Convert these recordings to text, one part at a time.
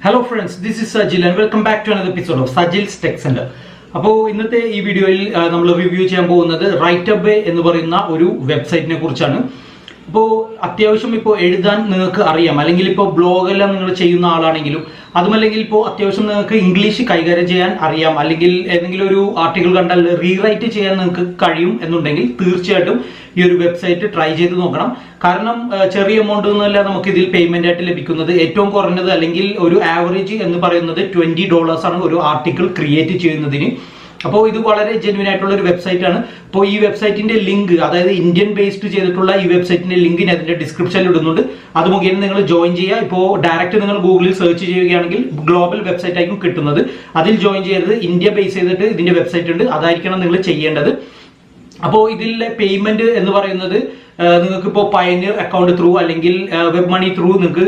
Hello friends, this is Sajil and welcome back to another episode of Sajil's Tech Center. അപ്പോൾ ഇന്നത്തെ ഈ വീഡിയോയിൽ നമ്മൾ റിവ്യൂ ചെയ്യാൻ പോകുന്നത് റൈറ്റബേ എന്ന് പറയുന്ന ഒരു വെബ്സൈറ്റിനെ കുറിച്ചാണ്. അപ്പോൾ അത്യാവശ്യം ഇപ്പോൾ എഴുതാൻ നിങ്ങൾക്ക് അറിയാം, അല്ലെങ്കിൽ ഇപ്പോൾ ബ്ലോഗെല്ലാം നിങ്ങൾ ചെയ്യുന്ന ആളാണെങ്കിലും അതുമല്ലെങ്കിൽ ഇപ്പോൾ അത്യാവശ്യം നിങ്ങൾക്ക് ഇംഗ്ലീഷ് കൈകാര്യം ചെയ്യാൻ അറിയാം, അല്ലെങ്കിൽ ഏതെങ്കിലും ഒരു ആർട്ടിക്കിൾ കണ്ടാൽ റീറൈറ്റ് ചെയ്യാൻ നിങ്ങൾക്ക് കഴിയും എന്നുണ്ടെങ്കിൽ തീർച്ചയായിട്ടും ഈ ഒരു വെബ്സൈറ്റ് ട്രൈ ചെയ്ത് നോക്കണം. കാരണം ചെറിയ എമൗണ്ട് ഒന്നുമല്ല നമുക്ക് ഇതിൽ പേയ്മെന്റ് ആയിട്ട് ലഭിക്കുന്നത്. ഏറ്റവും കുറഞ്ഞത് അല്ലെങ്കിൽ ഒരു ആവറേജ് എന്ന് പറയുന്നത് $20 ആണ് ഒരു ആർട്ടിക്കിൾ ക്രിയേറ്റ് ചെയ്യുന്നതിന്. അപ്പോൾ ഇത് വളരെ ജെന്യൂൻ ആയിട്ടുള്ള ഒരു വെബ്സൈറ്റ് ആണ്. അപ്പോൾ ഈ വെബ്സൈറ്റിന്റെ ലിങ്ക്, അതായത് ഇന്ത്യൻ ബേസ്ഡ് ചെയ്തിട്ടുള്ള ഈ വെബ്സൈറ്റിന്റെ ലിങ്ക് ഞാൻ അതിന്റെ ഡിസ്ക്രിപ്ഷനിൽ ഇടുന്നുണ്ട്. അത് മുഖേന നിങ്ങൾ ജോയിൻ ചെയ്യുക. ഇപ്പോൾ ഡയറക്റ്റ് നിങ്ങൾ ഗൂഗിളിൽ സെർച്ച് ചെയ്യുകയാണെങ്കിൽ ഗ്ലോബൽ വെബ്സൈറ്റ് ആയിരിക്കും കിട്ടുന്നത്. അതിൽ ജോയിൻ ചെയ്യരുത്, ഇന്ത്യ ബേസ് ചെയ്തിട്ട് ഇതിന്റെ വെബ്സൈറ്റ് ഉണ്ട്, അതായിരിക്കണം നിങ്ങൾ ചെയ്യേണ്ടത്. അപ്പോൾ ഇതിലെ പേയ്മെന്റ് എന്ന് പറയുന്നത് നിങ്ങൾക്ക് ഇപ്പോൾ പയനിയർ അക്കൗണ്ട് ത്രൂ അല്ലെങ്കിൽ വെബ് മണി ത്രൂ നിങ്ങൾക്ക്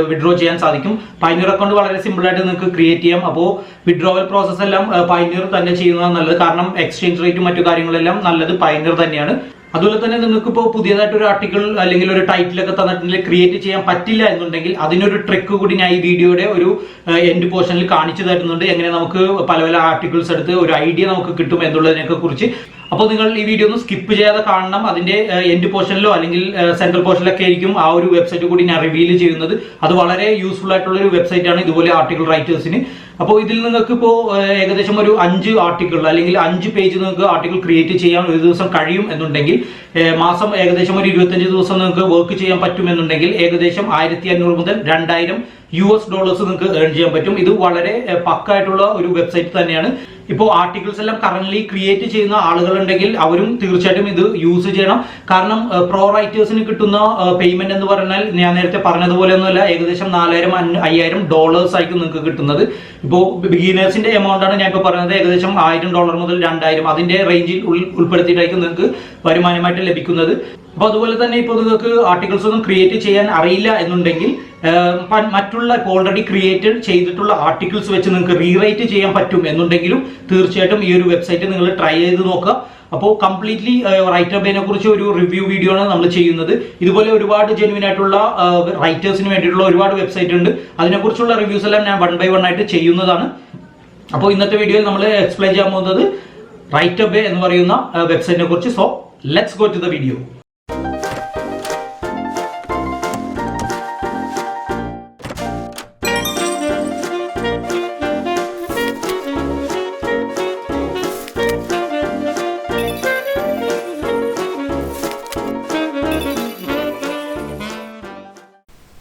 വിഡ്രോ ചെയ്യാൻ സാധിക്കും. പയനിയർ അക്കൗണ്ട് വളരെ സിമ്പിൾ ആയിട്ട് നിങ്ങൾക്ക് ക്രിയേറ്റ് ചെയ്യാം. അപ്പോൾ വിഡ്രോവൽ പ്രോസസ് എല്ലാം പയനിയർ തന്നെ ചെയ്യുന്നതാണ് നല്ലത്. കാരണം എക്സ്ചേഞ്ച് റേറ്റും മറ്റു കാര്യങ്ങളെല്ലാം നല്ലത് പയനിയർ തന്നെയാണ്. അതുപോലെ തന്നെ നിങ്ങൾക്ക് ഇപ്പോൾ പുതിയതായിട്ട് ഒരു ആർട്ടിക്കിൾ അല്ലെങ്കിൽ ഒരു ടൈറ്റിലൊക്കെ തന്നിട്ടുണ്ടെങ്കിൽ ക്രിയേറ്റ് ചെയ്യാൻ പറ്റില്ല എന്നുണ്ടെങ്കിൽ അതിനൊരു ട്രിക്ക് കൂടി ഞാൻ ഈ വീഡിയോയുടെ ഒരു എൻഡ് പോർഷനിൽ കാണിച്ചു തരുന്നുണ്ട്. എങ്ങനെ നമുക്ക് പല പല ആർട്ടിക്കിൾസ് എടുത്ത് ഒരു ഐഡിയ നമുക്ക് കിട്ടും എന്നുള്ളതിനെ കുറിച്ച്. അപ്പോൾ നിങ്ങൾ ഈ വീഡിയോ ഒന്ന് സ്കിപ്പ് ചെയ്യാതെ കാണണം. അതിന്റെ എൻഡ് പോർഷനിലോ അല്ലെങ്കിൽ സെൻട്രൽ പോർഷനിലൊക്കെ ആയിരിക്കും ആ ഒരു വെബ്സൈറ്റ് കൂടി ഞാൻ റിവീൽ ചെയ്യുന്നത്. അത് വളരെ യൂസ്ഫുൾ ആയിട്ടുള്ള ഒരു വെബ്സൈറ്റ് ആണ് ഇതുപോലെ ആർട്ടിക്കിൾ റൈറ്റേഴ്സിന്. അപ്പോൾ ഇതിൽ നിങ്ങൾക്ക് ഇപ്പോൾ ഏകദേശം ഒരു 5 ആർട്ടിക്കിൾ അല്ലെങ്കിൽ 5 പേജ് നിങ്ങൾക്ക് ആർട്ടിക്കിൾ ക്രിയേറ്റ് ചെയ്യാൻ ഒരു ദിവസം കഴിയും എന്നുണ്ടെങ്കിൽ, മാസം ഏകദേശം ഒരു 25 ദിവസം നിങ്ങൾക്ക് വർക്ക് ചെയ്യാൻ പറ്റുമെന്നുണ്ടെങ്കിൽ ഏകദേശം $1500 മുതൽ $2000 നിങ്ങൾക്ക് ഏൺ ചെയ്യാൻ പറ്റും. ഇത് വളരെ പക്കായിട്ടുള്ള ഒരു വെബ്സൈറ്റ് തന്നെയാണ്. ഇപ്പോൾ ആർട്ടിക്കിൾസ് എല്ലാം കറന്റ് ക്രിയേറ്റ് ചെയ്യുന്ന ആളുകളുണ്ടെങ്കിൽ അവരും തീർച്ചയായിട്ടും ഇത് യൂസ് ചെയ്യണം. കാരണം പ്രോ റൈറ്റേഴ്സിന് കിട്ടുന്ന പേയ്മെന്റ് എന്ന് പറഞ്ഞാൽ ഞാൻ നേരത്തെ പറഞ്ഞതുപോലെ ഒന്നുമല്ല, ഏകദേശം $4000-5000 ആയിരിക്കും നിങ്ങൾക്ക് കിട്ടുന്നത്. ഇപ്പോൾ ബിഗിനേഴ്സിന്റെ എമൗണ്ട് ആണ് ഞാൻ ഇപ്പോൾ പറഞ്ഞത്, ഏകദേശം $1000 മുതൽ 2000 അതിന്റെ റേഞ്ചിൽ ഉൾപ്പെടുത്തിയിട്ടായിരിക്കും നിങ്ങൾക്ക് വരുമാനമായിട്ട് ലഭിക്കുന്നത്. അപ്പോൾ അതുപോലെ തന്നെ ഇപ്പോൾ നിങ്ങൾക്ക് ആർട്ടിക്കിൾസ് ഒന്നും ക്രിയേറ്റ് ചെയ്യാൻ അറിയില്ല എന്നുണ്ടെങ്കിൽ മറ്റുള്ള ഓൾറെഡി ക്രിയേറ്റഡ് ചെയ്തിട്ടുള്ള ആർട്ടിക്കിൾസ് വെച്ച് നിങ്ങൾക്ക് റീറൈറ്റ് ചെയ്യാൻ പറ്റും എന്നുണ്ടെങ്കിലും തീർച്ചയായിട്ടും ഈ ഒരു വെബ്സൈറ്റ് നിങ്ങൾ ട്രൈ ചെയ്ത് നോക്കുക. അപ്പോൾ കംപ്ലീറ്റ്ലി റൈറ്റബേനെ കുറിച്ച് ഒരു റിവ്യൂ വീഡിയോ ആണ് നമ്മൾ ചെയ്യുന്നത്. ഇതുപോലെ ഒരുപാട് ജെന്യൂൻ ആയിട്ടുള്ള റൈറ്റേഴ്സിന് വേണ്ടിയിട്ടുള്ള ഒരുപാട് വെബ്സൈറ്റ് ഉണ്ട്. അതിനെക്കുറിച്ചുള്ള റിവ്യൂസ് എല്ലാം ഞാൻ 1 by 1 ആയിട്ട് ചെയ്യുന്നതാണ്. അപ്പോൾ ഇന്നത്തെ വീഡിയോയിൽ നമ്മൾ എക്സ്പ്ലെയിൻ ചെയ്യാൻ പോകുന്നത് റൈറ്റബേ എന്ന് പറയുന്ന വെബ്സൈറ്റിനെ കുറിച്ച്. So let's go to the video.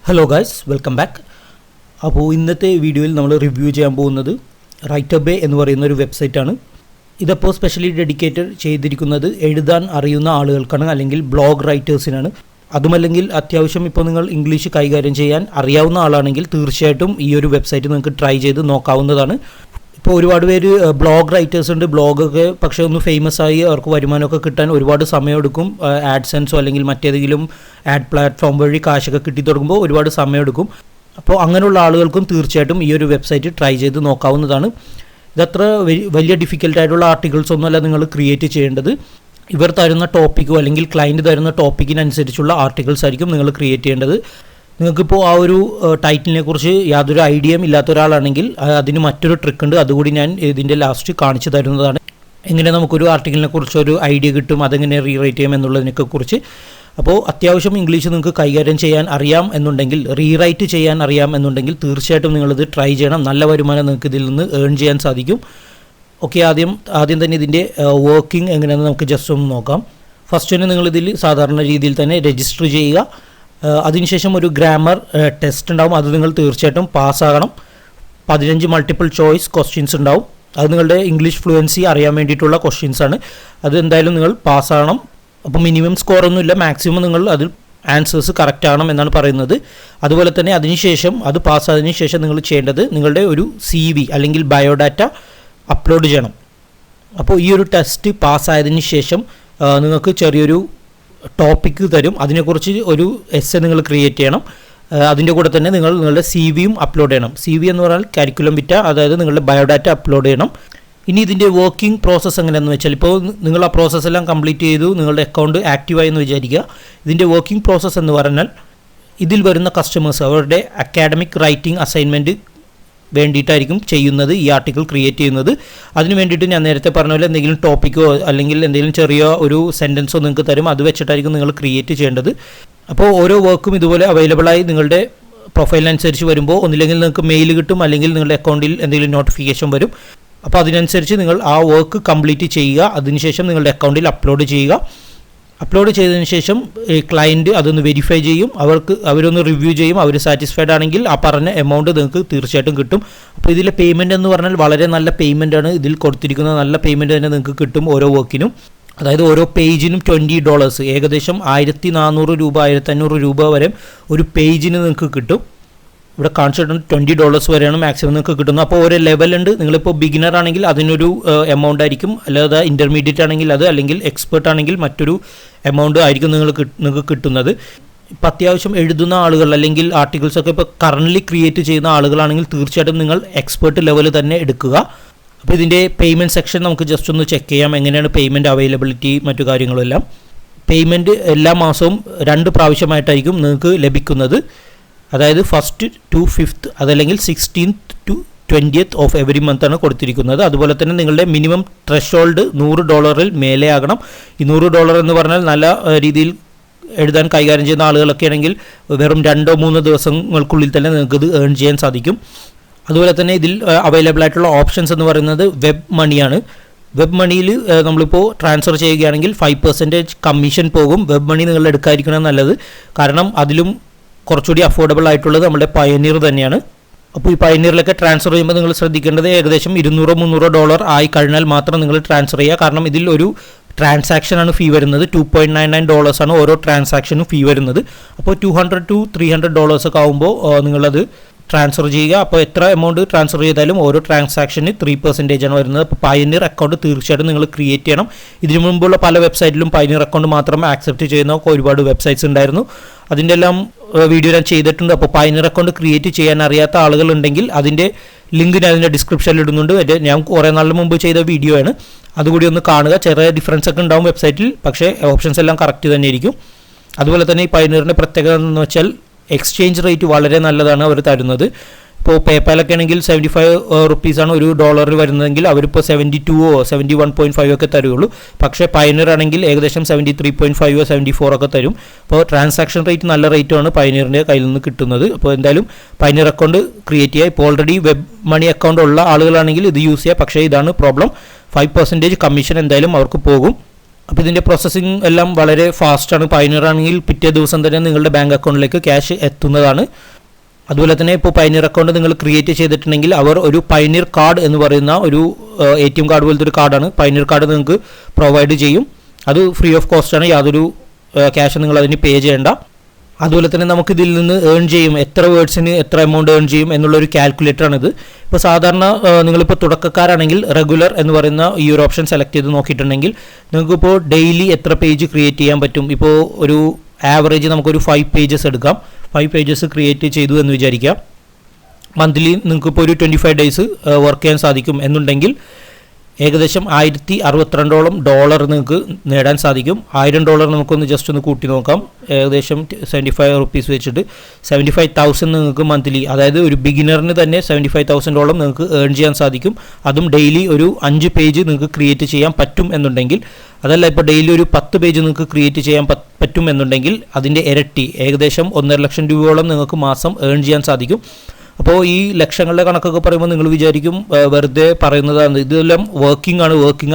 Hello guys, welcome back. അപ്പോൾ ഇന്നത്തെ വീഡിയോയിൽ നമ്മൾ റിവ്യൂ ചെയ്യാൻ പോകുന്നത് റൈറ്റബേ എന്ന് പറയുന്ന ഒരു വെബ്സൈറ്റാണ്. ഇതപ്പോൾ സ്പെഷ്യലി ഡെഡിക്കേറ്റഡ് ചെയ്തിരിക്കുന്നത് എഴുതാൻ അറിയുന്ന ആളുകൾക്കാണ്, അല്ലെങ്കിൽ ബ്ലോഗ് റൈറ്റേഴ്സിനാണ്. അതുമല്ലെങ്കിൽ അത്യാവശ്യം ഇപ്പോൾ നിങ്ങൾ ഇംഗ്ലീഷ് കൈകാര്യം ചെയ്യാൻ അറിയാവുന്ന ആളാണെങ്കിൽ തീർച്ചയായിട്ടും ഈ ഒരു വെബ്സൈറ്റ് നിങ്ങൾക്ക് ട്രൈ ചെയ്ത് നോക്കാവുന്നതാണ്. ഇപ്പോൾ ഒരുപാട് പേര് ബ്ലോഗ് റൈറ്റേഴ്സ് ഉണ്ട്. ബ്ലോഗൊക്കെ പക്ഷേ ഒന്ന് ഫേമസ് ആയി അവർക്ക് വരുമാനമൊക്കെ കിട്ടാൻ ഒരുപാട് സമയമെടുക്കും. ആഡ്സെൻസോ അല്ലെങ്കിൽ മറ്റേതെങ്കിലും ആഡ് പ്ലാറ്റ്ഫോം വഴി കാശൊക്കെ കിട്ടി തുടങ്ങുമ്പോൾ ഒരുപാട് സമയമെടുക്കും. അപ്പോൾ അങ്ങനെയുള്ള ആളുകൾക്കും തീർച്ചയായിട്ടും ഈ ഒരു വെബ്സൈറ്റ് ട്രൈ ചെയ്ത് നോക്കാവുന്നതാണ്. ഇതത്ര വലിയ ഡിഫിക്കൽട്ടായിട്ടുള്ള ആർട്ടിക്കിൾസ് ഒന്നുമല്ല നിങ്ങൾ ക്രിയേറ്റ് ചെയ്യേണ്ടത്. ഇവർ തരുന്ന ടോപ്പിക്കോ അല്ലെങ്കിൽ ക്ലയൻറ്റ് തരുന്ന ടോപ്പിക്കിനനുസരിച്ചുള്ള ആർട്ടിക്കിൾസ് ആയിരിക്കും നിങ്ങൾ ക്രിയേറ്റ് ചെയ്യേണ്ടത്. നിങ്ങൾക്കിപ്പോൾ ആ ഒരു ടൈറ്റിലിനെ കുറിച്ച് യാതൊരു ഐഡിയയും ഇല്ലാത്ത ഒരാളാണെങ്കിൽ അതിന് മറ്റൊരു ട്രിക്ക് ഉണ്ട്. അതുകൂടി ഞാൻ ഇതിൻ്റെ ലാസ്റ്റ് കാണിച്ചു തരുന്നതാണ്. എങ്ങനെ നമുക്കൊരു ആർട്ടിക്കിളിനെ കുറിച്ച് ഒരു ഐഡിയ കിട്ടും, അതെങ്ങനെ റീറൈറ്റ് ചെയ്യാം എന്നുള്ളതിനൊക്കെ കുറിച്ച്. അപ്പോൾ അത്യാവശ്യം ഇംഗ്ലീഷ് നിങ്ങൾക്ക് കൈകാര്യം ചെയ്യാൻ അറിയാം എന്നുണ്ടെങ്കിൽ, റീറൈറ്റ് ചെയ്യാൻ അറിയാം എന്നുണ്ടെങ്കിൽ തീർച്ചയായിട്ടും നിങ്ങളിത് ട്രൈ ചെയ്യണം. നല്ല വരുമാനം നിങ്ങൾക്ക് ഇതിൽ നിന്ന് ഏൺ ചെയ്യാൻ സാധിക്കും. ഓക്കെ, ആദ്യം തന്നെ ഇതിൻ്റെ വർക്കിംഗ് എങ്ങനെയാണെന്ന് നമുക്ക് ജസ്റ്റ് ഒന്ന് നോക്കാം. ഫസ്റ്റ് തന്നെ നിങ്ങളിതിൽ സാധാരണ രീതിയിൽ തന്നെ രജിസ്റ്റർ ചെയ്യുക. അതിനുശേഷം ഒരു ഗ്രാമർ ടെസ്റ്റ് ഉണ്ടാവും. അത് നിങ്ങൾ തീർച്ചയായിട്ടും പാസ്സാകണം. 15 മൾട്ടിപ്പിൾ ചോയ്സ് ക്വസ്റ്റ്യൻസ് ഉണ്ടാവും. അത് നിങ്ങളുടെ ഇംഗ്ലീഷ് ഫ്ലുവൻസി അറിയാൻ വേണ്ടിയിട്ടുള്ള ക്വസ്റ്റ്യൻസാണ്. അത് എന്തായാലും നിങ്ങൾ പാസ്സാകണം. അപ്പോൾ മിനിമം സ്കോറൊന്നുമില്ല, മാക്സിമം നിങ്ങൾ അതിൽ ആൻസേഴ്സ് കറക്റ്റ് ആകണം എന്നാണ് പറയുന്നത്. അതുപോലെ തന്നെ അതിനുശേഷം അത് പാസ്സായതിനു ശേഷം നിങ്ങൾ ചെയ്യേണ്ടത് നിങ്ങളുടെ ഒരു CV അല്ലെങ്കിൽ ബയോഡാറ്റ അപ്ലോഡ് ചെയ്യണം. അപ്പോൾ ഈ ഒരു ടെസ്റ്റ് പാസ്സായതിനു ശേഷം നിങ്ങൾക്ക് ചെറിയൊരു ടോപ്പിക്ക് തരും. അതിനെക്കുറിച്ച് ഒരു എസ്സേ നിങ്ങൾ ക്രിയേറ്റ് ചെയ്യണം. അതിൻ്റെ കൂടെ തന്നെ നിങ്ങളുടെ CV അപ്ലോഡ് ചെയ്യണം. CV എന്ന് പറഞ്ഞാൽ കരിക്കുലം വിറ്റ, അതായത് നിങ്ങളുടെ ബയോഡാറ്റ അപ്ലോഡ് ചെയ്യണം. ഇനി ഇതിൻ്റെ വർക്കിംഗ് പ്രോസസ്സ് എങ്ങനെയാണെന്ന് വെച്ചാൽ, ഇപ്പോൾ നിങ്ങൾ ആ പ്രോസസ്സെല്ലാം കംപ്ലീറ്റ് ചെയ്തു, നിങ്ങളുടെ അക്കൗണ്ട് ആക്റ്റീവായി എന്ന് വിചാരിക്കുക. ഇതിൻ്റെ വർക്കിംഗ് പ്രോസസ്സ് എന്ന് പറഞ്ഞാൽ ഇതിൽ വരുന്ന കസ്റ്റമേഴ്സ് അവരുടെ അക്കാഡമിക് റൈറ്റിംഗ് അസൈൻമെൻറ്റ് വേണ്ടിയിട്ടായിരിക്കും ചെയ്യുന്നത്, ഈ ആർട്ടിക്കിൾ ക്രിയേറ്റ് ചെയ്യുന്നത്. അതിന് വേണ്ടിയിട്ട് ഞാൻ നേരത്തെ പറഞ്ഞ പോലെ എന്തെങ്കിലും ടോപ്പിക്കോ അല്ലെങ്കിൽ എന്തെങ്കിലും ചെറിയ ഒരു സെൻറ്റൻസോ നിങ്ങൾക്ക് തരും, അത് വെച്ചിട്ടായിരിക്കും നിങ്ങൾ ക്രിയേറ്റ് ചെയ്യേണ്ടത്. അപ്പോൾ ഓരോ വർക്കും ഇതുപോലെ അവൈലബിളായി നിങ്ങളുടെ പ്രൊഫൈലിനനുസരിച്ച് വരുമ്പോൾ ഒന്നില്ലെങ്കിൽ നിങ്ങൾക്ക് മെയിൽ കിട്ടും, അല്ലെങ്കിൽ നിങ്ങളുടെ അക്കൗണ്ടിൽ എന്തെങ്കിലും നോട്ടിഫിക്കേഷൻ വരും. അപ്പോൾ അതിനനുസരിച്ച് നിങ്ങൾ ആ വർക്ക് കംപ്ലീറ്റ് ചെയ്യുക. അതിനുശേഷം നിങ്ങളുടെ അക്കൗണ്ടിൽ അപ്ലോഡ് ചെയ്യുക. അപ്ലോഡ് ചെയ്തതിന് ശേഷം ക്ലയൻറ്റ് അതൊന്ന് വെരിഫൈ ചെയ്യും, അവരൊന്ന് റിവ്യൂ ചെയ്യും. അവർ സാറ്റിസ്ഫൈഡ് ആണെങ്കിൽ ആ പറഞ്ഞ എമൗണ്ട് നിങ്ങൾക്ക് തീർച്ചയായിട്ടും കിട്ടും. അപ്പോൾ ഇതിലെ പേയ്മെൻറ്റ് എന്ന് പറഞ്ഞാൽ വളരെ നല്ല പേയ്മെൻ്റ് ആണ്. ഇതിൽ കൊടുത്തിരിക്കുന്ന നല്ല പേയ്മെൻറ്റ് തന്നെ നിങ്ങൾക്ക് കിട്ടും ഓരോ വർക്കിനും. അതായത് ഓരോ പേജിനും $20, ഏകദേശം 1400 രൂപ 1500 രൂപ വരെ ഒരു പേജിന് നിങ്ങൾക്ക് കിട്ടും. ഇവിടെ കാണിച്ചിട്ടുണ്ട് $20 വരെയാണ് മാക്സിമം നിങ്ങൾക്ക് കിട്ടുന്നത്. അപ്പോൾ ഓരോ ലെവലുണ്ട്. നിങ്ങളിപ്പോൾ ബിഗിനർ ആണെങ്കിൽ അതിനൊരു എമൗണ്ട് ആയിരിക്കും, അല്ലാതെ ഇൻ്റർമീഡിയറ്റ് ആണെങ്കിൽ അത്, അല്ലെങ്കിൽ എക്സ്പേർട്ട് ആണെങ്കിൽ മറ്റൊരു എമൗണ്ട് ആയിരിക്കും നിങ്ങൾക്ക് കിട്ടുന്നത്. ഇപ്പം അത്യാവശ്യം എഴുതുന്ന ആളുകൾ അല്ലെങ്കിൽ ആർട്ടിക്കിൾസൊക്കെ ഇപ്പോൾ കറൻ്റ്ലി ക്രിയേറ്റ് ചെയ്യുന്ന ആളുകളാണെങ്കിൽ തീർച്ചയായിട്ടും നിങ്ങൾ എക്സ്പേർട്ട് ലെവൽ തന്നെ എടുക്കുക. അപ്പോൾ ഇതിൻ്റെ പേയ്മെൻറ്റ് സെക്ഷൻ നമുക്ക് ജസ്റ്റ് ഒന്ന് ചെക്ക് ചെയ്യാം, എങ്ങനെയാണ് പേയ്മെൻറ്റ് അവൈലബിലിറ്റി മറ്റു കാര്യങ്ങളെല്ലാം. പേയ്മെൻറ്റ് എല്ലാ മാസവും 2 പ്രാവശ്യമായിട്ടായിരിക്കും നിങ്ങൾക്ക് ലഭിക്കുന്നത്. അതായത് 1st to 5th അതല്ലെങ്കിൽ 16th to 20th of every month ആണ് കൊടുത്തിരിക്കുന്നത്. അതുപോലെ തന്നെ നിങ്ങളുടെ മിനിമം ത്രെഷോൾഡ് $100 മേലെ ആകണം. ഈ $100 എന്ന് പറഞ്ഞാൽ നല്ല രീതിയിൽ എഴുതാൻ കൈകാര്യം ചെയ്യുന്ന ആളുകളൊക്കെ ആണെങ്കിൽ വെറും 2-3 ദിവസങ്ങൾക്കുള്ളിൽ തന്നെ നിങ്ങൾക്കിത് ഏൺ ചെയ്യാൻ സാധിക്കും. അതുപോലെ തന്നെ ഇതിൽ അവൈലബിൾ ആയിട്ടുള്ള ഓപ്ഷൻസ് എന്ന് പറയുന്നത് വെബ് മണിയാണ്. വെബ് മണിയിൽ നമ്മളിപ്പോൾ ട്രാൻസ്ഫർ ചെയ്യുകയാണെങ്കിൽ 5% കമ്മീഷൻ പോകും. വെബ് മണി നിങ്ങൾ എടുക്കാതിരിക്കണം നല്ലത്, കാരണം അതിലും കുറച്ചുകൂടി അഫോർഡബിൾ ആയിട്ടുള്ളത് നമ്മുടെ പയനീർ തന്നെയാണ്. അപ്പോൾ ഈ പയനീറിലൊക്കെ ട്രാൻസ്ഫർ ചെയ്യുമ്പോൾ നിങ്ങൾ ശ്രദ്ധിക്കേണ്ടത് ഏകദേശം $200-300 ആയി കഴിഞ്ഞാൽ മാത്രം നിങ്ങൾ ട്രാൻസ്ഫർ ചെയ്യുക. കാരണം ഇതിൽ ഒരു ട്രാൻസാക്ഷനാണ് ഫീ വരുന്നത്. $2.99 ആണ് ഓരോ ട്രാൻസാക്ഷനും ഫീ വരുന്നത്. അപ്പോൾ $200 to $300 ഒക്കെ ആകുമ്പോൾ നിങ്ങളത് ട്രാൻസ്ഫർ ചെയ്യുക. അപ്പോൾ എത്ര എമൗണ്ട് ട്രാൻസ്ഫർ ചെയ്താലും ഓരോ ട്രാൻസാക്ഷന് 3% ആണ് വരുന്നത്. അപ്പോൾ പയനീർ അക്കൗണ്ട് തീർച്ചയായിട്ടും നിങ്ങൾ ക്രിയേറ്റ് ചെയ്യണം. ഇതിനു മുമ്പുള്ള പല വെബ്സൈറ്റിലും പയനീർ അക്കൗണ്ട് മാത്രമേ ആക്സെപ്റ്റ് ചെയ്യുന്ന ഒരുപാട് വെബ്സൈറ്റ്സ് ഉണ്ടായിരുന്നു. അതിൻ്റെ എല്ലാം വീഡിയോ ഞാൻ ചെയ്തിട്ടുണ്ട്. അപ്പോൾ പയനീർ അക്കൗണ്ട് ക്രിയേറ്റ് ചെയ്യാൻ അറിയാത്ത ആളുകളുണ്ടെങ്കിൽ അതിൻ്റെ ലിങ്ക് ഞാൻ അതിൻ്റെ ഡിസ്ക്രിപ്ഷനിൽ ഇടുന്നുണ്ട്. ഞാൻ കുറേ നാളിന് മുമ്പ് ചെയ്ത വീഡിയോ ആണ്, അതുകൂടി ഒന്ന് കാണുക. ചെറിയ ഡിഫറൻസ് ഒക്കെ ഉണ്ടാവും വെബ്സൈറ്റിൽ, പക്ഷേ ഓപ്ഷൻസ് എല്ലാം കറക്റ്റ് തന്നെ ആയിരിക്കും. അതുപോലെ തന്നെ ഈ പയനീറിൻ്റെ പ്രത്യേകത എന്ന് വെച്ചാൽ എക്സ്ചേഞ്ച് റേറ്റ് വളരെ നല്ലതാണ് അവർ തരുന്നത്. ഇപ്പോൾ പേപ്പാലൊക്കെ ആണെങ്കിൽ 75 റുപ്പീസാണ് ഒരു $1 വരുന്നതെങ്കിൽ അവരിപ്പോൾ 72 71.5 ഒക്കെ തരുള്ളൂ. പക്ഷേ പയനീർ ആണെങ്കിൽ ഏകദേശം 73.5 74 ഒക്കെ തരും. അപ്പോൾ ട്രാൻസാക്ഷൻ റേറ്റ് നല്ല റേറ്റുമാണ് പയനീറിൻ്റെ കയ്യിൽ നിന്ന് കിട്ടുന്നത്. അപ്പോൾ എന്തായാലും പയനീർ അക്കൗണ്ട് ക്രിയേറ്റ് ചെയ്യുക. ഇപ്പോൾ ഓൾറെഡി വെബ് മണി അക്കൗണ്ട് ഉള്ള ആളുകളാണെങ്കിൽ ഇത് യൂസ് ചെയ്യുക. പക്ഷേ ഇതാണ് പ്രോബ്ലം, 5% കമ്മീഷൻ എന്തായാലും അവർക്ക് പോകും. അപ്പോൾ ഇതിൻ്റെ പ്രോസസ്സിങ് എല്ലാം വളരെ ഫാസ്റ്റാണ്. പയനീർ ആണെങ്കിൽ പിറ്റേ ദിവസം തന്നെ നിങ്ങളുടെ ബാങ്ക് അക്കൗണ്ടിലേക്ക് ക്യാഷ് എത്തുന്നതാണ്. അതുപോലെ തന്നെ ഇപ്പോൾ പയനീർ അക്കൗണ്ട് നിങ്ങൾ ക്രിയേറ്റ് ചെയ്തിട്ടുണ്ടെങ്കിൽ അവർ ഒരു പയനീർ കാർഡ് എന്ന് പറയുന്ന ഒരു ATM കാർഡ് പോലത്തെ ഒരു കാർഡാണ്, പയനീർ കാർഡ് നിങ്ങൾക്ക് പ്രൊവൈഡ് ചെയ്യും. അത് ഫ്രീ ഓഫ് കോസ്റ്റാണ്, യാതൊരു ക്യാഷ് നിങ്ങൾ അതിന് പേ ചെയ്യേണ്ട. അതുപോലെ തന്നെ നമുക്കിതിൽ നിന്ന് ഏൺ ചെയ്യും, എത്ര വേർഡ്സിന് എത്ര എമൗണ്ട് ഏൺ ചെയ്യും എന്നുള്ളൊരു കാൽക്കുലേറ്ററാണിത്. ഇപ്പോൾ സാധാരണ നിങ്ങളിപ്പോൾ തുടക്കക്കാരാണെങ്കിൽ റെഗുലർ എന്ന് പറയുന്ന ഈ ഒരു ഓപ്ഷൻ സെലക്ട് ചെയ്ത് നോക്കിയിട്ടുണ്ടെങ്കിൽ നിങ്ങൾക്കിപ്പോൾ ഡെയിലി എത്ര പേജ് ക്രിയേറ്റ് ചെയ്യാൻ പറ്റും. ഇപ്പോൾ ഒരു ആവറേജ് നമുക്കൊരു 5 pages എടുക്കാം. 5 pages ക്രിയേറ്റ് ചെയ്തു എന്ന് വിചാരിക്കാം. മന്ത്ലി നിങ്ങൾക്കിപ്പോൾ ഒരു 25 days വർക്ക് ചെയ്യാൻ സാധിക്കും എന്നുണ്ടെങ്കിൽ ഏകദേശം $1062 നിങ്ങൾക്ക് നേടാൻ സാധിക്കും. $1000 നമുക്കൊന്ന് ജസ്റ്റ് ഒന്ന് കൂട്ടി നോക്കാം. ഏകദേശം 75 റുപ്പീസ് വെച്ചിട്ട് 75,000 നിങ്ങൾക്ക് മന്ത്ലി, അതായത് ഒരു ബിഗിനറിന് തന്നെ $75,000 നിങ്ങൾക്ക് ഏൺ ചെയ്യാൻ സാധിക്കും. അതും ഡെയിലി ഒരു 5 പേജ് നിങ്ങൾക്ക് ക്രിയേറ്റ് ചെയ്യാൻ പറ്റും എന്നുണ്ടെങ്കിൽ, അതല്ല ഇപ്പോൾ ഡെയിലി ഒരു 10 പേജ് നിങ്ങൾക്ക് ക്രിയേറ്റ് ചെയ്യാൻ പറ്റും എന്നുണ്ടെങ്കിൽ അതിൻ്റെ ഇരട്ടി ഏകദേശം 1.5 ലക്ഷം രൂപയോളം നിങ്ങൾക്ക് മാസം ഏൺ ചെയ്യാൻ സാധിക്കും. അപ്പോൾ ഈ ലക്ഷങ്ങളുടെ കണക്കൊക്കെ പറയുമ്പോൾ നിങ്ങൾ വിചാരിക്കും വെറുതെ പറയുന്നതാണ്. ഇതെല്ലാം വർക്കിംഗ്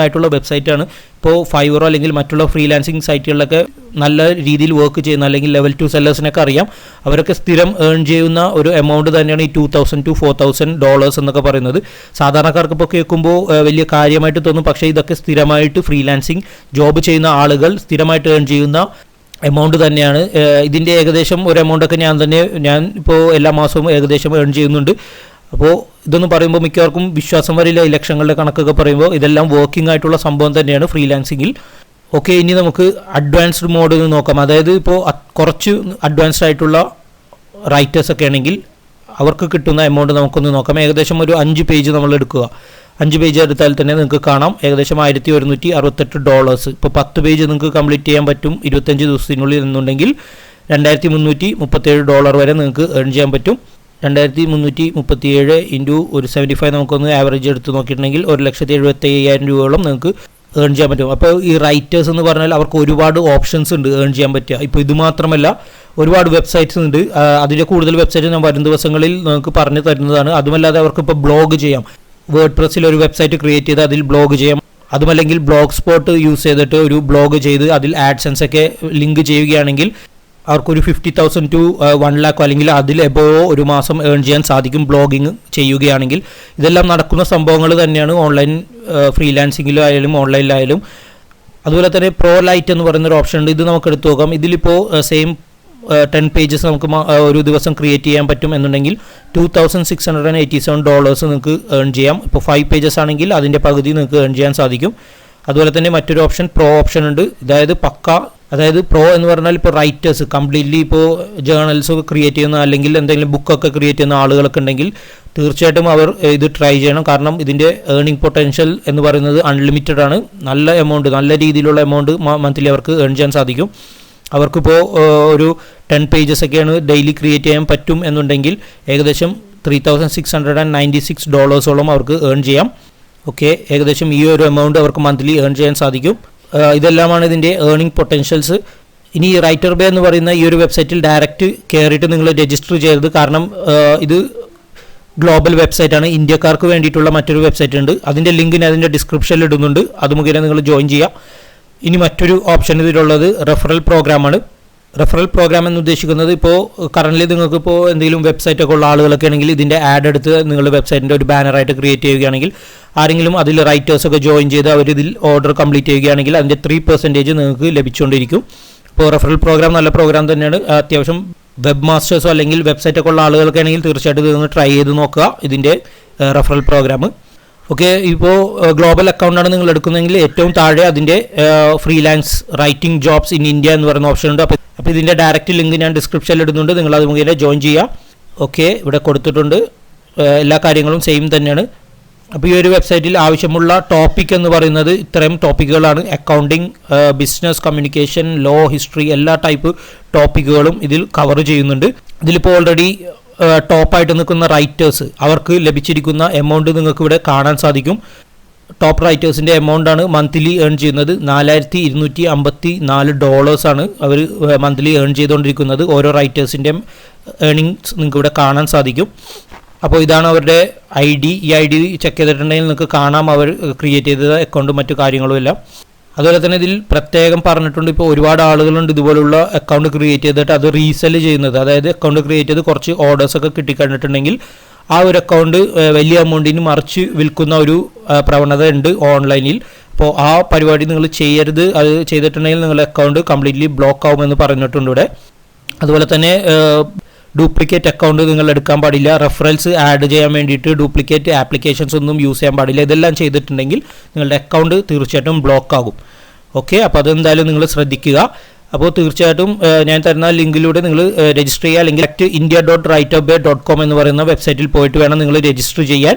ആയിട്ടുള്ള വെബ്സൈറ്റാണ്. ഇപ്പോൾ ഫൈവറോ അല്ലെങ്കിൽ മറ്റുള്ള ഫ്രീലാൻസിങ് സൈറ്റുകളിലൊക്കെ നല്ല രീതിയിൽ വർക്ക് ചെയ്യുന്ന അല്ലെങ്കിൽ ലെവൽ 2 സെല്ലേഴ്സിനൊക്കെ അറിയാം. അവരൊക്കെ സ്ഥിരം ഏൺ ചെയ്യുന്ന ഒരു എമൗണ്ട് തന്നെയാണ് ഈ $2,000 to $4,000 എന്നൊക്കെ പറയുന്നത്. സാധാരണക്കാർക്ക് ഇപ്പോൾ കേൾക്കുമ്പോൾ വലിയ കാര്യമായിട്ട് തോന്നും, പക്ഷേ ഇതൊക്കെ സ്ഥിരമായിട്ട് ഫ്രീലാൻസിങ് ജോബ് ചെയ്യുന്ന ആളുകൾ സ്ഥിരമായിട്ട് ഏൺ ചെയ്യുന്ന എമൗണ്ട് തന്നെയാണ്. ഇതിൻ്റെ ഏകദേശം ഒരു എമൗണ്ടൊക്കെ ഞാൻ ഇപ്പോൾ എല്ലാ മാസവും ഏകദേശം ഏൺ ചെയ്യുന്നുണ്ട്. അപ്പോൾ ഇതൊന്നും പറയുമ്പോൾ മിക്കവർക്കും വിശ്വാസം വരില്ല, ഈ ലക്ഷങ്ങളുടെ കണക്കൊക്കെ പറയുമ്പോൾ. ഇതെല്ലാം വർക്കിംഗ് ആയിട്ടുള്ള സംഭവം തന്നെയാണ് ഫ്രീലാൻസിങ്ങിൽ. ഓക്കെ, ഇനി നമുക്ക് അഡ്വാൻസ്ഡ് മോഡ് നോക്കാം. അതായത് ഇപ്പോൾ കുറച്ച് അഡ്വാൻസ്ഡ് ആയിട്ടുള്ള റൈറ്റേഴ്സൊക്കെ ആണെങ്കിൽ അവർക്ക് കിട്ടുന്ന എമൗണ്ട് നമുക്കൊന്ന് നോക്കാം. ഏകദേശം ഒരു 5 പേജ് നമ്മൾ എടുക്കുക. 5 പേജ് എടുത്താൽ തന്നെ നിങ്ങൾക്ക് കാണാം ഏകദേശം $1168. ഇപ്പോൾ 10 പേജ് നിങ്ങൾക്ക് കംപ്ലീറ്റ് ചെയ്യാൻ പറ്റും 25 ദിവസത്തിനുള്ളിൽ എന്നുണ്ടെങ്കിൽ $2337 വരെ നിങ്ങൾക്ക് ഏൺ ചെയ്യാൻ പറ്റും. 2337 ഇൻറ്റു ഒരു 75 നമുക്കൊന്ന് ആവറേജ് എടുത്ത് നോക്കിയിട്ടുണ്ടെങ്കിൽ 1,75,000 രൂപയോളം നിങ്ങൾക്ക് ഏൺ ചെയ്യാൻ പറ്റും. അപ്പോൾ ഈ റൈറ്റേഴ്സ് എന്ന് പറഞ്ഞാൽ അവർക്ക് ഒരുപാട് ഓപ്ഷൻസ് ഉണ്ട് ഏൺ ചെയ്യാൻ പറ്റുക. ഇപ്പോൾ ഇത് മാത്രമല്ല, ഒരുപാട് വെബ്സൈറ്റ്സ് ഉണ്ട്. അതിൻ്റെ കൂടുതൽ വെബ്സൈറ്റ് ഞാൻ വരും ദിവസങ്ങളിൽ നിങ്ങൾക്ക് പറഞ്ഞു തരുന്നതാണ്. അതുമല്ലാതെ അവർക്ക് ഇപ്പോൾ ബ്ലോഗ് ചെയ്യാം. വേർഡ് പ്രസ്സിൽ ഒരു വെബ്സൈറ്റ് ക്രിയേറ്റ് ചെയ്ത് അതിൽ ബ്ലോഗ് ചെയ്യാം. അതുമല്ലെങ്കിൽ ബ്ലോഗ് സ്പോട്ട് യൂസ് ചെയ്തിട്ട് ഒരു ബ്ലോഗ് ചെയ്ത് അതിൽ ആഡ്സൻസ് ഒക്കെ ലിങ്ക് ചെയ്യുകയാണെങ്കിൽ അവർക്കൊരു 50,000 to 1 lakh അല്ലെങ്കിൽ അതിൽ എബോവോ ഒരു മാസം ഏൺ ചെയ്യാൻ സാധിക്കും ബ്ലോഗിങ് ചെയ്യുകയാണെങ്കിൽ. ഇതെല്ലാം നടക്കുന്ന സംഭവങ്ങൾ തന്നെയാണ് ഓൺലൈൻ ഫ്രീലാൻസിങ്ങിലായാലും ഓൺലൈനിലായാലും. അതുപോലെ തന്നെ പ്രോ ലൈറ്റ് എന്ന് പറയുന്നൊരു ഓപ്ഷൻ ഉണ്ട്. ഇത് നമുക്ക് എടുത്തു നോക്കാം. ഇതിലിപ്പോൾ സെയിം 10 പേജസ് നമുക്ക് ഒരു ദിവസം ക്രിയേറ്റ് ചെയ്യാൻ പറ്റും എന്നുണ്ടെങ്കിൽ $2,687 നിങ്ങൾക്ക് ഏൺ ചെയ്യാം. ഇപ്പോൾ 5 പേജസ് ആണെങ്കിൽ അതിൻ്റെ പകുതി നിങ്ങൾക്ക് ഏൺ ചെയ്യാൻ സാധിക്കും. അതുപോലെ തന്നെ മറ്റൊരു ഓപ്ഷൻ പ്രോ ഓപ്ഷൻ ഉണ്ട്. അതായത് പ്രോ എന്ന് പറഞ്ഞാൽ ഇപ്പോൾ റൈറ്റേഴ്സ് കംപ്ലീറ്റ്ലി ഇപ്പോൾ ജേർണൽസ് ക്രിയേറ്റ് ചെയ്യുന്ന അല്ലെങ്കിൽ എന്തെങ്കിലും ബുക്കൊക്കെ ക്രിയേറ്റ് ചെയ്യുന്ന ആളുകളൊക്കെ ഉണ്ടെങ്കിൽ തീർച്ചയായിട്ടും അവർ ഇത് ട്രൈ ചെയ്യണം. കാരണം ഇതിൻ്റെ ഏർണിംഗ് പൊട്ടൻഷ്യൽ എന്ന് പറയുന്നത് അൺലിമിറ്റഡ് ആണ്. നല്ല എമൗണ്ട്, നല്ല രീതിയിലുള്ള എമൗണ്ട് മന്ത്ലി അവർക്ക് ഏൺ ചെയ്യാൻ സാധിക്കും. അവർക്കിപ്പോൾ ഒരു 10 പേജസ് ഒക്കെയാണ് ഡെയിലി ക്രിയേറ്റ് ചെയ്യാൻ പറ്റും എന്നുണ്ടെങ്കിൽ ഏകദേശം $3,696 അവർക്ക് ഏൺ ചെയ്യാം. ഓക്കെ, ഏകദേശം ഈ ഒരു എമൗണ്ട് അവർക്ക് മന്ത്ലി ഏൺ ചെയ്യാൻ സാധിക്കും. ഇതെല്ലാമാണ് ഇതിൻ്റെ ഏർണിംഗ് പൊട്ടൻഷ്യൽസ്. ഇനി റൈറ്റർ ബേ എന്ന് പറയുന്ന ഈ ഒരു വെബ്സൈറ്റിൽ ഡയറക്റ്റ് കയറിയിട്ട് നിങ്ങൾ രജിസ്റ്റർ ചെയ്യരുത്. കാരണം ഇത് ഗ്ലോബൽ വെബ്സൈറ്റാണ്. ഇന്ത്യക്കാർക്ക് വേണ്ടിയിട്ടുള്ള മറ്റൊരു വെബ്സൈറ്റ് ഉണ്ട്. അതിൻ്റെ ലിങ്ക് ഞാൻ അതിൻ്റെ ഡിസ്ക്രിപ്ഷനിൽ ഇടുന്നുണ്ട്. അത് മുഖേന നിങ്ങൾ ജോയിൻ ചെയ്യുക. ഇനി മറ്റൊരു ഓപ്ഷൻ ഇതിലുള്ളത് റെഫറൽ പ്രോഗ്രാമാണ്. റെഫറൽ പ്രോഗ്രാം എന്ന് ഉദ്ദേശിക്കുന്നത് ഇപ്പോൾ കറൻ്റ്ലി നിങ്ങൾക്ക് ഇപ്പോൾ എന്തെങ്കിലും വെബ്സൈറ്റൊക്കെ ഉള്ള ആളുകളൊക്കെ ആണെങ്കിൽ ഇതിൻ്റെ ആഡ് എടുത്ത് നിങ്ങൾ വെബ്സൈറ്റിൻ്റെ ഒരു ബാനറായിട്ട് ക്രിയേറ്റ് ചെയ്യുകയാണെങ്കിൽ ആരെങ്കിലും അതിൽ റൈറ്റേഴ്സൊക്കെ ജോയിൻ ചെയ്ത് അവരിതിൽ ഓർഡർ കംപ്ലീറ്റ് ചെയ്യുകയാണെങ്കിൽ അതിൻ്റെ 3% നിങ്ങൾക്ക് ലഭിച്ചുകൊണ്ടിരിക്കും. ഇപ്പോൾ റെഫറൽ പ്രോഗ്രാം നല്ല പ്രോഗ്രാം തന്നെയാണ്. അത്യാവശ്യം വെബ് മാസ്റ്റേഴ്സോ അല്ലെങ്കിൽ വെബ്സൈറ്റൊക്കെ ഉള്ള ആളുകൾക്ക് ആണെങ്കിൽ തീർച്ചയായിട്ടും ഇതൊന്ന് ട്രൈ ചെയ്ത് നോക്കുക ഇതിൻ്റെ റെഫറൽ പ്രോഗ്രാം. ഓക്കെ, ഇപ്പോൾ ഗ്ലോബൽ അക്കൗണ്ടാണ് നിങ്ങൾ എടുക്കുന്നതെങ്കിൽ ഏറ്റവും താഴെ അതിൻ്റെ freelance writing jobs in India എന്ന് പറയുന്ന ഓപ്ഷൻ ഉണ്ട്. അപ്പോൾ ഇതിൻ്റെ ഡയറക്റ്റ് ലിങ്ക് ഞാൻ ഡിസ്ക്രിപ്ഷനിൽ ഇടുന്നുണ്ട്. നിങ്ങൾ അത് മുഖേന ജോയിൻ ചെയ്യുക. ഓക്കെ, ഇവിടെ കൊടുത്തിട്ടുണ്ട്. എല്ലാ കാര്യങ്ങളും സെയിം തന്നെയാണ്. അപ്പോൾ ഈ ഒരു വെബ്സൈറ്റിൽ ആവശ്യമുള്ള ടോപ്പിക് എന്ന് പറയുന്നത് ഇത്രയും ടോപ്പിക്കുകളാണ്. Accounting, business, communication, law, history, എല്ലാ ടൈപ്പ് ടോപ്പിക്കുകളും ഇതിൽ കവർ ചെയ്യുന്നുണ്ട്. ഇതിലിപ്പോൾ ഓൾറെഡി ടോപ്പായിട്ട് നിൽക്കുന്ന റൈറ്റേഴ്സ് അവർക്ക് ലഭിച്ചിരിക്കുന്ന എമൗണ്ട് നിങ്ങൾക്ക് ഇവിടെ കാണാൻ സാധിക്കും. ടോപ്പ് റൈറ്റേഴ്സിൻ്റെ എമൗണ്ടാണ് മന്ത്ലി ഏൺ ചെയ്യുന്നത്. $4,254 ആണ് അവർ മന്ത്ലി ഏൺ ചെയ്തുകൊണ്ടിരിക്കുന്നത്. ഓരോ റൈറ്റേഴ്സിൻ്റെയും ഏർണിങ്സ് നിങ്ങൾക്ക് ഇവിടെ കാണാൻ സാധിക്കും. അപ്പോൾ ഇതാണ് അവരുടെ ID. ഈ ID ചെക്ക് ചെയ്തിട്ടുണ്ടെങ്കിൽ നിങ്ങൾക്ക് കാണാം അവർ ക്രിയേറ്റ് ചെയ്ത അക്കൗണ്ടും മറ്റു കാര്യങ്ങളും എല്ലാം. അതുപോലെ തന്നെ ഇതിൽ പ്രത്യേകം പറഞ്ഞിട്ടുണ്ട്, ഇപ്പോൾ ഒരുപാട് ആളുകളുണ്ട് ഇതുപോലുള്ള അക്കൗണ്ട് ക്രിയേറ്റ് ചെയ്തിട്ട് അത് റീസെല് ചെയ്യുന്നത്. അതായത് അക്കൗണ്ട് ക്രിയേറ്റ് ചെയ്ത് കുറച്ച് ഓർഡേഴ്സൊക്കെ കിട്ടിക്കഴിഞ്ഞിട്ടുണ്ടെങ്കിൽ ആ ഒരു അക്കൗണ്ട് വലിയ എമൗണ്ടിന് മറിച്ച് വിൽക്കുന്ന ഒരു പ്രവണത ഉണ്ട് ഓൺലൈനിൽ. അപ്പോൾ ആ പരിപാടി നിങ്ങൾ ചെയ്യരുത്. അത് ചെയ്തിട്ടുണ്ടെങ്കിൽ നിങ്ങളുടെ അക്കൗണ്ട് കംപ്ലീറ്റ്ലി ബ്ലോക്ക് ആവുമെന്ന് പറഞ്ഞിട്ടുണ്ട് ഇവിടെ. അതുപോലെ തന്നെ ഡ്യൂപ്ലിക്കേറ്റ് അക്കൗണ്ട് നിങ്ങൾ എടുക്കാൻ പാടില്ല. റെഫറൽസ് ആഡ് ചെയ്യാൻ വേണ്ടിയിട്ട് ഡ്യൂപ്ലിക്കേറ്റ് ആപ്ലിക്കേഷൻസ് ഒന്നും യൂസ് ചെയ്യാൻ പാടില്ല. ഇതെല്ലാം ചെയ്തിട്ടുണ്ടെങ്കിൽ നിങ്ങളുടെ അക്കൗണ്ട് തീർച്ചയായിട്ടും ബ്ലോക്ക് ആകും. ഓക്കെ, അപ്പോൾ അതെന്തായാലും നിങ്ങൾ ശ്രദ്ധിക്കുക. അപ്പോൾ തീർച്ചയായിട്ടും ഞാൻ തരുന്ന ലിങ്കിലൂടെ നിങ്ങൾ രജിസ്റ്റർ ചെയ്യുക. അല്ലെങ്കിൽ india.writerbay.com എന്ന് പറയുന്ന വെബ്സൈറ്റിൽ പോയിട്ട് വേണം നിങ്ങൾ രജിസ്റ്റർ ചെയ്യാൻ.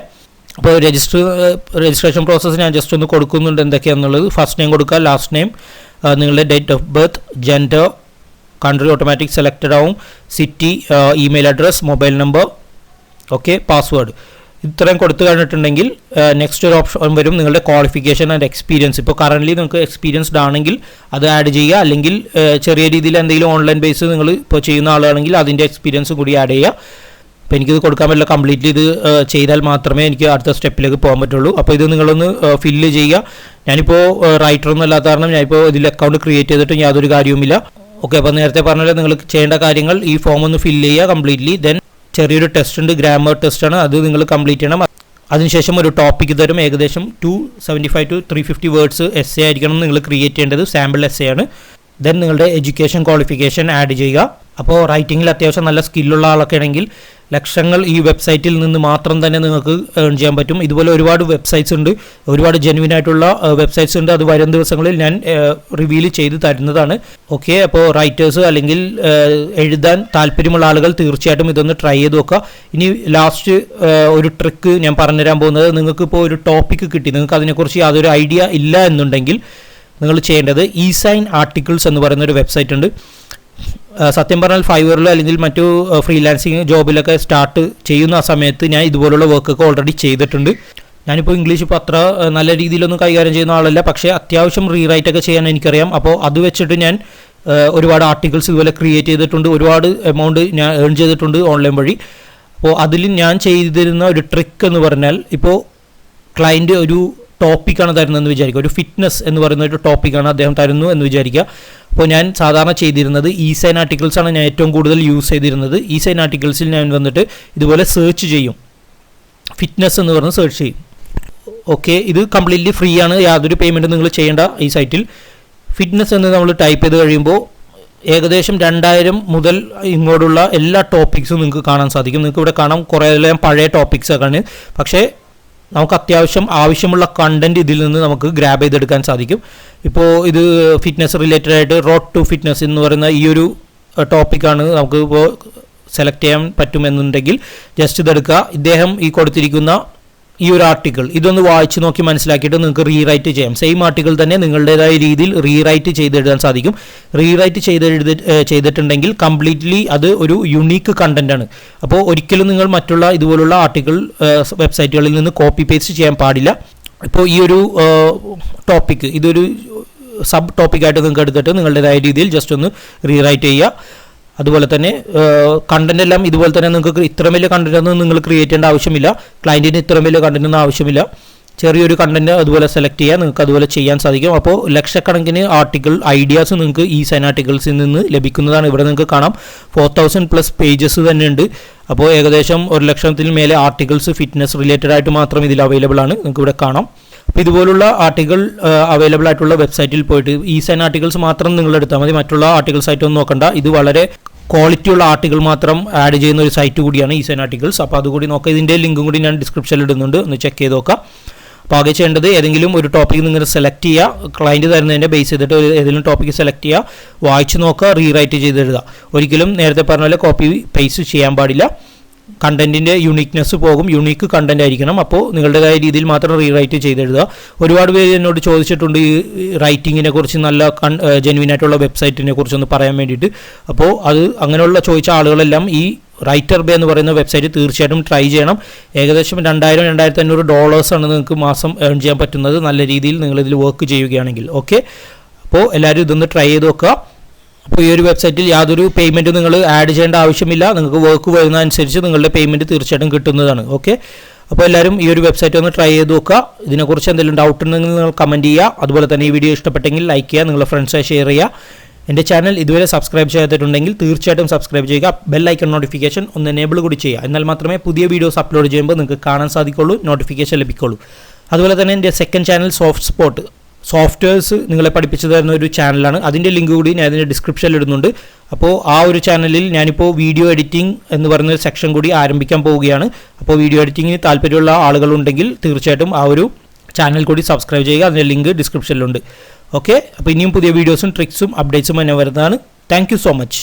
അപ്പോൾ രജിസ്ട്രേഷൻ പ്രോസസ്സ് ഞാൻ ജസ്റ്റ് ഒന്ന് കൊടുക്കുന്നുണ്ട് എന്തൊക്കെയാണെന്നുള്ളത്. ഫസ്റ്റ് നെയിം കൊടുക്കുക, ലാസ്റ്റ് നെയിം, നിങ്ങളുടെ date of birth, gender, country automatic selected ആവും, city, email address, mobile number, okay, password. ഇത്രയും കൊടുത്തു കഴിഞ്ഞിട്ടുണ്ടെങ്കിൽ നെക്സ്റ്റ് ഒരു ഓപ്ഷൻ വരും നിങ്ങളുടെ ക്വാളിഫിക്കേഷൻ ആൻഡ് എക്സ്പീരിയൻസ്. ഇപ്പോൾ കറൻ്റ്ലി നിങ്ങൾക്ക് എക്സ്പീരിയൻസ്ഡ് ആണെങ്കിൽ അത് ആഡ് ചെയ്യുക. അല്ലെങ്കിൽ ചെറിയ രീതിയിൽ എന്തെങ്കിലും ഓൺലൈൻ ബേസ് നിങ്ങൾ ഇപ്പോൾ ചെയ്യുന്ന ആളാണെങ്കിൽ അതിൻ്റെ എക്സ്പീരിയൻസ് കൂടി ആഡ് ചെയ്യുക. അപ്പോൾ എനിക്കിത് കൊടുക്കാൻ പറ്റില്ല. കംപ്ലീറ്റ്ലി ഇത് ചെയ്താൽ മാത്രമേ എനിക്ക് അടുത്ത സ്റ്റെപ്പിലേക്ക് പോകാൻ പറ്റുള്ളൂ. അപ്പോൾ ഇത് നിങ്ങളൊന്ന് ഫില്ല് ചെയ്യുക. ഞാനിപ്പോൾ റൈറ്ററൊന്നും അല്ലാത്ത കാരണം ഞാനിപ്പോൾ ഇതിൽ അക്കൗണ്ട് ക്രിയേറ്റ് ചെയ്തിട്ട് യാതൊരു കാര്യവുമില്ല. ഓക്കെ, അപ്പോൾ നേരത്തെ പറഞ്ഞാൽ നിങ്ങൾ ചെയ്യേണ്ട കാര്യങ്ങൾ ഈ ഫോം ഒന്ന് ഫില്ല് ചെയ്യുക കംപ്ലീറ്റ്ലി. ദെൻ ചെറിയൊരു ടെസ്റ്റ് ഉണ്ട്, ഗ്രാമർ ടെസ്റ്റാണ്, അത് നിങ്ങൾ കംപ്ലീറ്റ് ചെയ്യണം. അതിനുശേഷം ഒരു ടോപ്പിക് തരും. ഏകദേശം 275 to 350 വേർഡ്സ് എസ്സേ ആയിരിക്കണം നിങ്ങൾ ക്രിയേറ്റ് ചെയ്യേണ്ടത്. സാമ്പിൾ എസ്സേ ആണ്. ദെൻ നിങ്ങളുടെ എഡ്യൂക്കേഷൻ ക്വാളിഫിക്കേഷൻ ആഡ് ചെയ്യുക. അപ്പോൾ റൈറ്റിങ്ങിൽ അത്യാവശ്യം നല്ല സ്കില്ലുള്ള ആളൊക്കെ ആണെങ്കിൽ ലക്ഷങ്ങൾ ഈ വെബ്സൈറ്റിൽ നിന്ന് മാത്രം തന്നെ നിങ്ങൾക്ക് ഏൺ ചെയ്യാൻ പറ്റും. ഇതുപോലെ ഒരുപാട് വെബ്സൈറ്റ്സ് ഉണ്ട്, ഒരുപാട് ജെന്യുവിൻ ആയിട്ടുള്ള വെബ്സൈറ്റ്സ് ഉണ്ട്. അത് വരും ദിവസങ്ങളിൽ ഞാൻ റിവീൽ ചെയ്ത് തരുന്നതാണ്. ഓക്കെ, അപ്പോൾ റൈറ്റേഴ്സ് അല്ലെങ്കിൽ എഴുതാൻ താല്പര്യമുള്ള ആളുകൾ തീർച്ചയായിട്ടും ഇതൊന്ന് ട്രൈ ചെയ്ത് നോക്കുക. ഇനി ലാസ്റ്റ് ഒരു ട്രിക്ക് ഞാൻ പറഞ്ഞുതരാൻ പോകുന്നത്, നിങ്ങൾക്കിപ്പോൾ ഒരു ടോപ്പിക്ക് കിട്ടി, നിങ്ങൾക്ക് അതിനെക്കുറിച്ച് യാതൊരു ഐഡിയ ഇല്ല എന്നുണ്ടെങ്കിൽ നിങ്ങൾ ചെയ്യേണ്ടത് ഇസൈൻ ആർട്ടിക്കിൾസ് എന്ന് പറയുന്ന ഒരു വെബ്സൈറ്റ് ഉണ്ട്. സത്യം പറഞ്ഞാൽ ഫൈവറിലോ അല്ലെങ്കിൽ മറ്റു ഫ്രീലാൻസിങ് ജോബിലൊക്കെ സ്റ്റാർട്ട് ചെയ്യുന്ന ആ സമയത്ത് ഞാൻ ഇതുപോലുള്ള വർക്കൊക്കെ ഓൾറെഡി ചെയ്തിട്ടുണ്ട്. ഞാനിപ്പോൾ ഇംഗ്ലീഷ് ഇപ്പോൾ അത്ര നല്ല രീതിയിലൊന്നും കൈകാര്യം ചെയ്യുന്ന ആളല്ല, പക്ഷേ അത്യാവശ്യം റീറൈറ്റ് ഒക്കെ ചെയ്യാൻ എനിക്കറിയാം. അപ്പോൾ അത് വെച്ചിട്ട് ഞാൻ ഒരുപാട് ആർട്ടിക്കിൾസ് ഇതുപോലെ ക്രിയേറ്റ് ചെയ്തിട്ടുണ്ട്, ഒരുപാട് എമൗണ്ട് ഞാൻ ഏൺ ചെയ്തിട്ടുണ്ട് ഓൺലൈൻ വഴി. അപ്പോൾ അതിൽ ഞാൻ ചെയ്തിരുന്ന ഒരു ട്രിക്ക് എന്ന് പറഞ്ഞാൽ, ഇപ്പോൾ ക്ലയൻറ്റ് ഒരു ടോപ്പിക്കാണ് തരുന്നതെന്ന് വിചാരിക്കുക, ഒരു ഫിറ്റ്നസ് എന്ന് പറയുന്ന ഒരു ടോപ്പിക്കാണ് അദ്ദേഹം തരുന്നു എന്ന് വിചാരിക്കുക. അപ്പോൾ ഞാൻ സാധാരണ ചെയ്തിരുന്നത് ഇസൈൻ ആർട്ടിക്കിൾസാണ് ഞാൻ ഏറ്റവും കൂടുതൽ യൂസ് ചെയ്തിരുന്നത്. ഇസൈൻ ആർട്ടിക്കിൾസിൽ ഞാൻ വന്നിട്ട് ഇതുപോലെ സെർച്ച് ചെയ്യും, ഫിറ്റ്നസ് എന്ന് പറഞ്ഞ് സെർച്ച് ചെയ്യും. ഓക്കെ, ഇത് കംപ്ലീറ്റ്ലി ഫ്രീ ആണ്, യാതൊരു പേയ്മെൻറ്റ് നിങ്ങൾ ചെയ്യേണ്ട ഈ സൈറ്റിൽ. ഫിറ്റ്നസ് എന്ന് നമ്മൾ ടൈപ്പ് ചെയ്ത് കഴിയുമ്പോൾ ഏകദേശം 2000 മുതൽ ഇങ്ങോട്ടുള്ള എല്ലാ ടോപ്പിക്സും നിങ്ങൾക്ക് കാണാൻ സാധിക്കും. നിങ്ങൾക്ക് ഇവിടെ കാണാം കുറേ എല്ലാം പഴയ ടോപ്പിക്സൊക്കെയാണ്, പക്ഷേ നമുക്ക് അത്യാവശ്യം ആവശ്യമുള്ള കണ്ടൻറ്റ് ഇതിൽ നിന്ന് നമുക്ക് ഗ്രാബ് ചെയ്തെടുക്കാൻ സാധിക്കും. ഇപ്പോൾ ഇത് ഫിറ്റ്നസ് റിലേറ്റഡ് ആയിട്ട് റോഡ് ടു ഫിറ്റ്നസ് എന്ന് പറയുന്ന ഈ ഒരു ടോപ്പിക്കാണ് നമുക്ക് ഇപ്പോൾ സെലക്ട് ചെയ്യാൻ പറ്റുമെന്നുണ്ടെങ്കിൽ ജസ്റ്റ് ഇതെടുക്കുക. ഇദ്ദേഹം ഈ കൊടുത്തിരിക്കുന്ന ഈ ഒരു ആർട്ടിക്കിൾ ഇതൊന്ന് വായിച്ച് നോക്കി മനസ്സിലാക്കിയിട്ട് നിങ്ങൾക്ക് റീറൈറ്റ് ചെയ്യാം. സെയിം ആർട്ടിക്കിൾ തന്നെ നിങ്ങളുടേതായ രീതിയിൽ റീറൈറ്റ് ചെയ്തെഴുതാൻ സാധിക്കും. റീറൈറ്റ് ചെയ്തിട്ടുണ്ടെങ്കിൽ കംപ്ലീറ്റ്ലി അത് ഒരു യുണീക്ക് കണ്ടൻറ്റാണ്. അപ്പോൾ ഒരിക്കലും നിങ്ങൾ മറ്റുള്ള ഇതുപോലുള്ള ആർട്ടിക്കിൾ വെബ്സൈറ്റുകളിൽ നിന്ന് കോപ്പി പേസ്റ്റ് ചെയ്യാൻ പാടില്ല. ഇപ്പോൾ ഈ ഒരു ടോപ്പിക്ക് ഇതൊരു സബ് ടോപ്പിക്കായിട്ട് നിങ്ങൾക്ക് എടുത്തിട്ട് നിങ്ങളുടേതായ രീതിയിൽ ജസ്റ്റ് ഒന്ന് റീറൈറ്റ് ചെയ്യുക. അതുപോലെ തന്നെ കണ്ടന്റ് എല്ലാം ഇതുപോലെ തന്നെ നിങ്ങൾക്ക് ഇത്ര വലിയ കണ്ടന്റ് ഒന്നും നിങ്ങൾ ക്രിയേറ്റ് ചെയ്യേണ്ട ആവശ്യമില്ല. ക്ലയൻറ്റിന് ഇത്ര വലിയ കണ്ടന്റ് ഒന്നും ആവശ്യമില്ല. ചെറിയൊരു കണ്ടന്റ് അതുപോലെ സെലക്ട് ചെയ്യുക, നിങ്ങൾക്ക് അതുപോലെ ചെയ്യാൻ സാധിക്കും. അപ്പോൾ ലക്ഷക്കണക്കിന് ആർട്ടിക്കിൾ ഐഡിയാസ് നിങ്ങൾക്ക് ഈ സൈൻ ആർട്ടിക്കിൾസിൽ നിന്ന് ലഭിക്കുന്നതാണ്. ഇവിടെ നിങ്ങൾക്ക് കാണാം 4000+ പേജസ് തന്നെ ഉണ്ട്. അപ്പോൾ ഏകദേശം 1,00,000 മേലെ ആർട്ടിക്കിൾസ് ഫിറ്റ്നസ് റിലേറ്റഡ് ആയിട്ട് മാത്രം ഇതിൽ അവൈലബിൾ ആണ്, നിങ്ങൾക്ക് ഇവിടെ കാണാം. അപ്പോൾ ഇതുപോലുള്ള ആർട്ടിക്കിൾ അവൈലബിൾ ആയിട്ടുള്ള വെബ്സൈറ്റിൽ പോയിട്ട് ഈ സൈൻ ആർട്ടിക്കിൾസ് മാത്രം നിങ്ങൾ എടുത്താൽ മതി, മറ്റുള്ള ആർട്ടിക്കിൾസ് ആയിട്ടൊന്നും നോക്കണ്ട. ഇത് വളരെ ക്വാളിറ്റിയുള്ള ആർട്ടിക്കിൾ മാത്രം ആഡ് ചെയ്യുന്ന ഒരു സൈറ്റ് കൂടിയാണ് ഈ സൈൻ ആർട്ടിക്കിൾസ്. അപ്പോൾ അതുകൂടി നോക്കുക. ഇതിൻ്റെ ലിങ്കും കൂടി ഞാൻ ഡിസ്ക്രിപ്ഷനിൽ ഇടുന്നുണ്ട്, ഒന്ന് ചെക്ക് ചെയ്ത് നോക്കാം. അപ്പോൾ ആകെ ചെയ്യേണ്ടത് ഏതെങ്കിലും ഒരു ടോപ്പിക് നിങ്ങൾ സെലക്ട് ചെയ്യുക, ക്ലയൻറ്റ് തരുന്നതിൻ്റെ ബേസ് ചെയ്തിട്ട് ഏതെങ്കിലും ടോപ്പിക്ക് സെലക്ട് ചെയ്യുക, വായിച്ച് നോക്കുക, റീറൈറ്റ് ചെയ്തെഴുതുക. ഒരിക്കലും നേരത്തെ പറഞ്ഞ പോലെ കോപ്പി പേസ്റ്റ് ചെയ്യാൻ പാടില്ല. കണ്ടന്റിൻ്റെ യുണീക്നെസ് പോകും, യുണീക്ക് കണ്ടന്റ് ആയിരിക്കണം. അപ്പോൾ നിങ്ങളുടേതായ രീതിയിൽ മാത്രം റീറൈറ്റ് ചെയ്തെഴുതുക. ഒരുപാട് പേര് എന്നോട് ചോദിച്ചിട്ടുണ്ട് ഈ റൈറ്റിങ്ങിനെ കുറിച്ച്, നല്ല ജെന്യൂൻ ആയിട്ടുള്ള വെബ്സൈറ്റിനെ കുറിച്ചൊന്ന് പറയാൻ വേണ്ടിയിട്ട്. അപ്പോൾ അത് അങ്ങനെയുള്ള ചോദിച്ച ആളുകളെല്ലാം ഈ റൈറ്റർ ബേ എന്ന് പറയുന്ന വെബ്സൈറ്റ് തീർച്ചയായിട്ടും ട്രൈ ചെയ്യണം. ഏകദേശം $2,000-2,500 നിങ്ങൾക്ക് മാസം ഏൺ ചെയ്യാൻ പറ്റുന്നത്, നല്ല രീതിയിൽ നിങ്ങളിതിൽ വർക്ക് ചെയ്യുകയാണെങ്കിൽ. ഓക്കെ, അപ്പോൾ എല്ലാവരും ഇതൊന്ന് ട്രൈ ചെയ്ത് നോക്കുക. അപ്പോൾ ഈ ഒരു വെബ്സൈറ്റിൽ യാതൊരു പേയ്മെൻറ്റും നിങ്ങൾ ആഡ് ചെയ്യേണ്ട ആവശ്യമില്ല. നിങ്ങൾക്ക് വർക്ക് വരുന്ന അനുസരിച്ച് നിങ്ങളുടെ പേയ്മെൻറ്റ് തീർച്ചയായിട്ടും കിട്ടുന്നതാണ്. ഓക്കെ, അപ്പോൾ എല്ലാവരും ഈ ഒരു വെബ്സൈറ്റ് ഒന്ന് ട്രൈ ചെയ്ത് നോക്കുക. ഇതിനെക്കുറിച്ച് എന്തെങ്കിലും ഡൗട്ട് ഉണ്ടെങ്കിൽ നിങ്ങൾ കമൻറ്റ് ചെയ്യുക. അതുപോലെ തന്നെ ഈ വീഡിയോ ഇഷ്ടപ്പെട്ടെങ്കിൽ ലൈക്ക് ചെയ്യുക, നിങ്ങളുടെ ഫ്രണ്ട്സായി ഷെയർ ചെയ്യുക. എൻ്റെ ചാനൽ ഇതുവരെ സബ്സ്ക്രൈബ് ചെയ്തിട്ടുണ്ടെങ്കിൽ തീർച്ചയായിട്ടും സബ്സ്ക്രൈബ് ചെയ്യുക. ബെൽ ഐക്കൺ നോട്ടിഫിക്കേഷൻ ഒന്ന് എനേബിൾ കൂടി ചെയ്യുക. എന്നാൽ മാത്രമേ പുതിയ വീഡിയോസ് അപ്ലോഡ് ചെയ്യുമ്പോൾ നിങ്ങൾക്ക് കാണാൻ സാധിക്കുള്ളൂ, നോട്ടിഫിക്കേഷൻ ലഭിക്കുള്ളൂ. അതുപോലെ തന്നെ എൻ്റെ second channel soft spot softwares നിങ്ങളെ പഠിപ്പിച്ചു തരുന്ന ഒരു ചാനലാണ്. അതിൻ്റെ ലിങ്ക് കൂടി ഞാൻ അതിൻ്റെ ഡിസ്ക്രിപ്ഷനിൽ ഇടുന്നുണ്ട്. അപ്പോൾ ആ ഒരു ചാനലിൽ ഞാനിപ്പോൾ വീഡിയോ എഡിറ്റിംഗ് എന്ന് പറയുന്ന ഒരു സെക്ഷൻ കൂടി ആരംഭിക്കാൻ പോവുകയാണ്. അപ്പോൾ വീഡിയോ എഡിറ്റിങ്ങിന് താല്പര്യമുള്ള ആളുകളുണ്ടെങ്കിൽ തീർച്ചയായിട്ടും ആ ഒരു ചാനൽ കൂടി സബ്സ്ക്രൈബ് ചെയ്യുക. അതിൻ്റെ ലിങ്ക് ഡിസ്ക്രിപ്ഷനിലുണ്ട്. ഓക്കെ, അപ്പോൾ ഇനിയും പുതിയ വീഡിയോസും ട്രിക്സും അപ്ഡേറ്റ്സും തന്നെ വരുന്നതാണ്. Thank you so much.